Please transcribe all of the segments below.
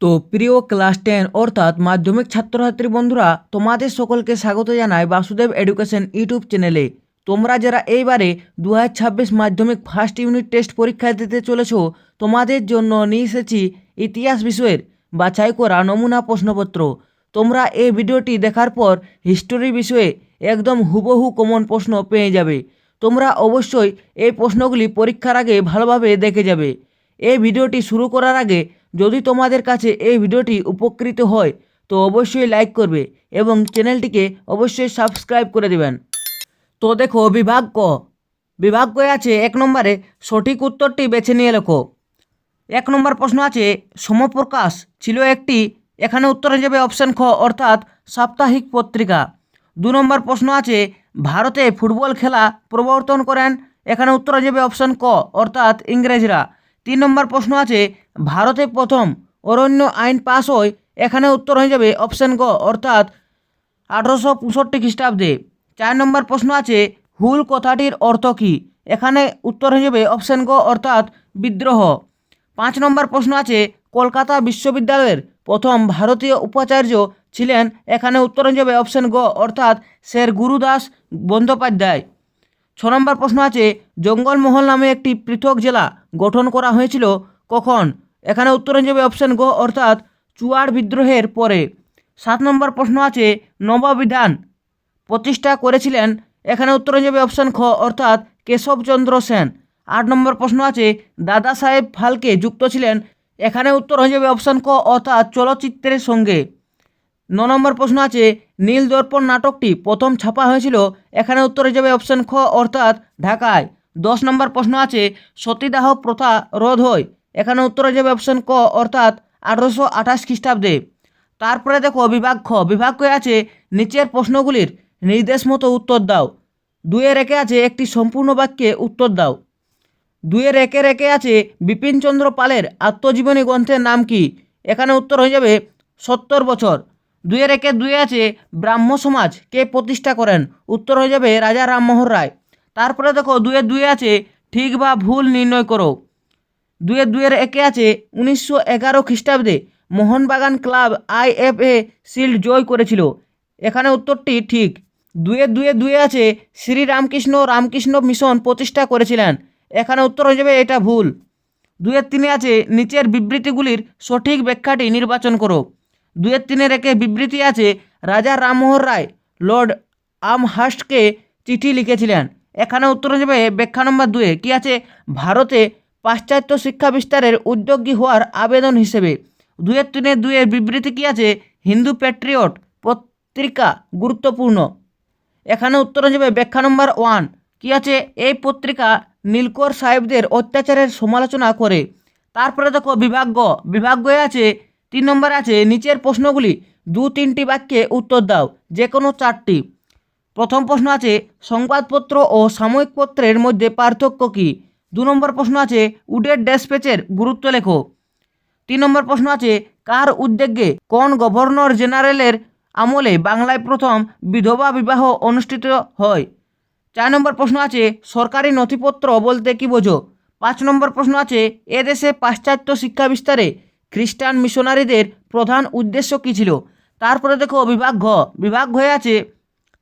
তো প্রিয় ক্লাস 10 অর্থাৎ মাধ্যমিক ছাত্রছাত্রী বন্ধুরা, তোমাদের সকলকে স্বাগত জানাই বাসুদেব এডুকেশন ইউটিউব চ্যানেলে। তোমরা যারা এইবারে 2026 মাধ্যমিক ফার্স্ট ইউনিট টেস্ট পরীক্ষা দিতে চলেছো, তোমাদের জন্য নিয়ে এসেছি ইতিহাস বিষয়ের বাছাই করা নমুনা প্রশ্নপত্র। তোমরা এই ভিডিওটি দেখার পর হিস্টোরি বিষয়ে একদম হুবহু কমন প্রশ্ন পেয়ে যাবে। তোমরা অবশ্যই এই প্রশ্নগুলি পরীক্ষার আগে ভালোভাবে দেখে যাবে। এই ভিডিওটি শুরু করার আগে যদি তোমাদের কাছে এই ভিডিওটি উপকৃত হয় তো অবশ্যই লাইক করবে এবং চ্যানেলটিকে অবশ্যই সাবস্ক্রাইব করে দেবেন। তো দেখো, বিভাগ ক আছে 1 নম্বরে সঠিক উত্তরটি বেছে নিয়ে লেখো। 1 নম্বর প্রশ্ন আছে, সমপ্রকাশ ছিল একটি, এখানে উত্তর হয়ে যাবে অপশান খ অর্থাৎ সাপ্তাহিক পত্রিকা। 2 নম্বর প্রশ্ন আছে, ভারতে ফুটবল খেলা প্রবর্তন করেন, এখানে উত্তর হয়ে যাবে অপশান ক অর্থাৎ ইংরেজরা। 3 নম্বর প্রশ্ন আছে, ভারতে প্রথম অরণ্য আইন পাস হয়, এখানে উত্তর হয়ে যাবে অপশান গ অর্থাৎ 1865 খ্রিস্টাব্দে। 4 নম্বর প্রশ্ন আছে, হুল কথাটির অর্থ কী, এখানে উত্তর হয়ে যাবে অপশান গ অর্থাৎ বিদ্রোহ। 5 নম্বর প্রশ্ন আছে, কলকাতা বিশ্ববিদ্যালয়ের প্রথম ভারতীয় উপাচার্য ছিলেন, এখানে উত্তর হয়ে যাবে অপশান গ অর্থাৎ স্যার গুরুদাস বন্দ্যোপাধ্যায়। 6 নম্বর প্রশ্ন আছে, জঙ্গলমহল নামে একটি পৃথক জেলা গঠন করা হয়েছিল কখন, এখানে উত্তর হয়ে যাবে অপশান গ অর্থাৎ চুয়াড় বিদ্রোহের পরে। 7 নম্বর প্রশ্ন আছে, নববিধান প্রতিষ্ঠা করেছিলেন, এখানে উত্তর হয়ে যাবে অপশান খ অর্থাৎ কেশবচন্দ্র সেন। 8 নম্বর প্রশ্ন আছে, দাদা সাহেব ফালকে যুক্ত ছিলেন, এখানে উত্তর হয়ে যাবে অপশান ক অর্থাৎ চলচ্চিত্রের সঙ্গে। 9 নম্বর প্রশ্ন আছে, নীল দর্পণ নাটকটি প্রথম ছাপা হয়েছিল, এখানে উত্তর হয়ে যাবে অপশান খ অর্থাৎ ঢাকায়। 10 নম্বর প্রশ্ন আছে, সতীদাহ প্রথা রোধ হয়, এখানে উত্তর হয়ে যাবে অপশান ক অর্থাৎ 1828 খ্রিস্টাব্দে। তারপরে দেখো বিভাগ ক আছে, নিচের প্রশ্নগুলির নির্দেশ মতো উত্তর দাও। 2-এর একে আছে, একটি সম্পূর্ণ বাক্যে উত্তর দাও। 2-এর একে আছে, বিপিনচন্দ্র পালের আত্মজীবনী গ্রন্থের নাম কি, এখানে উত্তর হয়ে যাবে 70 বছর। 2-এর একে 2 আছে, ব্রাহ্ম সমাজ কে প্রতিষ্ঠা করেন, উত্তর হয়ে যাবে রাজা রামমোহন রায়। তারপরে দেখো 2-এর 2 আছে, ঠিক বা ভুল নির্ণয় করো। 2-এর একে আছে, 1911 খ্রিস্টাব্দে মোহনবাগান ক্লাব IFA শিল্ড জয় করেছিল, এখানে উত্তরটি ঠিক। 2-এর 2 আছে, শ্রী রামকৃষ্ণ মিশন প্রতিষ্ঠা করেছিলেন, এখানে উত্তর হয়ে যাবে এটা ভুল। 2-এর 3 আছে, নিচের বিবৃতিগুলির সঠিক ব্যাখ্যাটি নির্বাচন করো। 2-এর 3-এর একে বিবৃতি আছে, রাজা রামমোহন রায় লর্ড আমহার্স্টকে চিঠি লিখেছিলেন, এখানে উত্তর হয়ে যাবে ব্যাখ্যা নম্বর 2 কি আছে, ভারতে পাশ্চাত্য শিক্ষা বিস্তারের উদ্যোগী হওয়ার আবেদন হিসেবে। 2-এর 3-এর 2-এর বিবৃতি কি আছে, হিন্দু প্যাট্রিয়ট পত্রিকা গুরুত্বপূর্ণ, এখানে উত্তর হয়ে যাবে ব্যাখ্যা নম্বর 1 কি আছে, এই পত্রিকা নীলকর সাহেবদের অত্যাচারের সমালোচনা করে। তারপরে দেখো বিভাগ গ আছে 3 নম্বর আছে, নিচের প্রশ্নগুলি 2-3টি বাক্যে উত্তর দাও, যে কোনো 4টি। প্রথম প্রশ্ন আছে, সংবাদপত্র ও সাময়িক পত্রের মধ্যে পার্থক্য কী। 2 নম্বর প্রশ্ন আছে, উডের ড্যাশপেচের গুরুত্ব লেখো। 3 নম্বর প্রশ্ন আছে, কার উদ্যোগে কোন গভর্নর জেনারেলের আমলে বাংলায় প্রথম বিধবা বিবাহ অনুষ্ঠিত হয়। 4 নম্বর প্রশ্ন আছে, সরকারি নথিপত্র বলতে কী বোঝো। 5 নম্বর প্রশ্ন আছে, এদেশে পাশ্চাত্য শিক্ষা বিস্তারে খ্রিস্টান মিশনারিদের প্রধান উদ্দেশ্য কী ছিল। তারপরে দেখো বিভাগ হয়ে আছে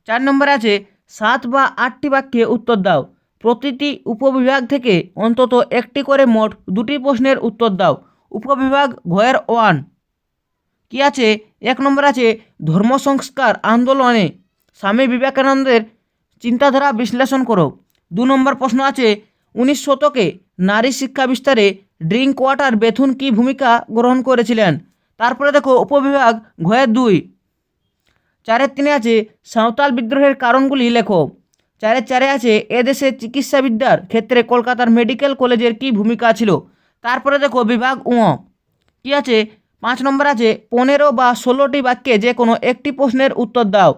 4 নম্বরে আছে, 7 বা 8টি বাক্যে উত্তর দাও। প্রতিটি উপবিভাগ থেকে অন্তত একটি করে মোট 2টি প্রশ্নের উত্তর দাও। উপবিভাগ ঘয়ের 1 কি আছে, 1 নম্বর আছে, ধর্ম সংস্কার আন্দোলনে স্বামী বিবেকানন্দের চিন্তাধারা বিশ্লেষণ করো। 2 নম্বর প্রশ্ন আছে, 19 শতকে নারী শিক্ষা বিস্তারে ড্রিঙ্ক ওয়াটার বেথুন কী ভূমিকা গ্রহণ করেছিলেন। তারপরে দেখো উপবিভাগ ঘয়ের 2 4-এর 3 আছে, সাঁওতাল বিদ্রোহের কারণগুলি লেখো। 4-এর 4 আছে, এদেশে চিকিৎসাবিদ্যার ক্ষেত্রে কলকাতার মেডিকেল কলেজের কী ভূমিকা ছিল। তারপরে দেখো বিভাগ কি আছে, 5 নম্বর আছে, 15 বা 16টি বাক্যে যে কোনো একটি প্রশ্নের উত্তর দাও।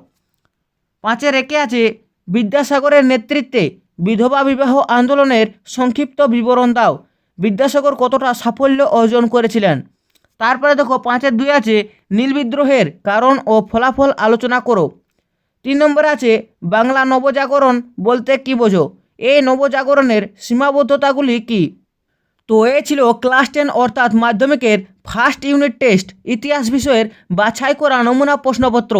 5-এর একে আছে, বিদ্যাসাগরের নেতৃত্বে বিধবা বিবাহ আন্দোলনের সংক্ষিপ্ত বিবরণ দাও। বিদ্যাসাগর কতটা সাফল্য অর্জন করেছিলেন। তারপরে দেখো 5-এর 2 আছে, নীল বিদ্রোহের কারণ ও ফলাফল আলোচনা করো। 3 নম্বরে আছে, বাংলা নবজাগরণ বলতে কী বোঝো, এই নবজাগরণের সীমাবদ্ধতাগুলি কী। তো এ ছিল ক্লাস 10 অর্থাৎ মাধ্যমিকের ফার্স্ট ইউনিট টেস্ট ইতিহাস বিষয়ের বাছাই করা নমুনা প্রশ্নপত্র।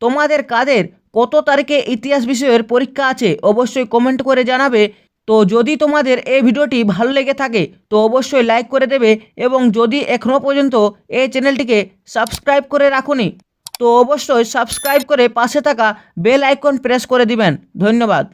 তোমাদের কাদের কত তারিখে ইতিহাস বিষয়ের পরীক্ষা আছে অবশ্যই কমেন্ট করে জানাবে। তো যদি তোমাদের এই ভিডিওটি ভালো লেগে থাকে তো অবশ্যই লাইক করে দেবে, এবং যদি এখনও পর্যন্ত এই চ্যানেলটিকে সাবস্ক্রাইব করে রাখোনি তো অবশ্যই সাবস্ক্রাইব করে পাশে থাকা বেল আইকন প্রেস করে দিবেন। ধন্যবাদ।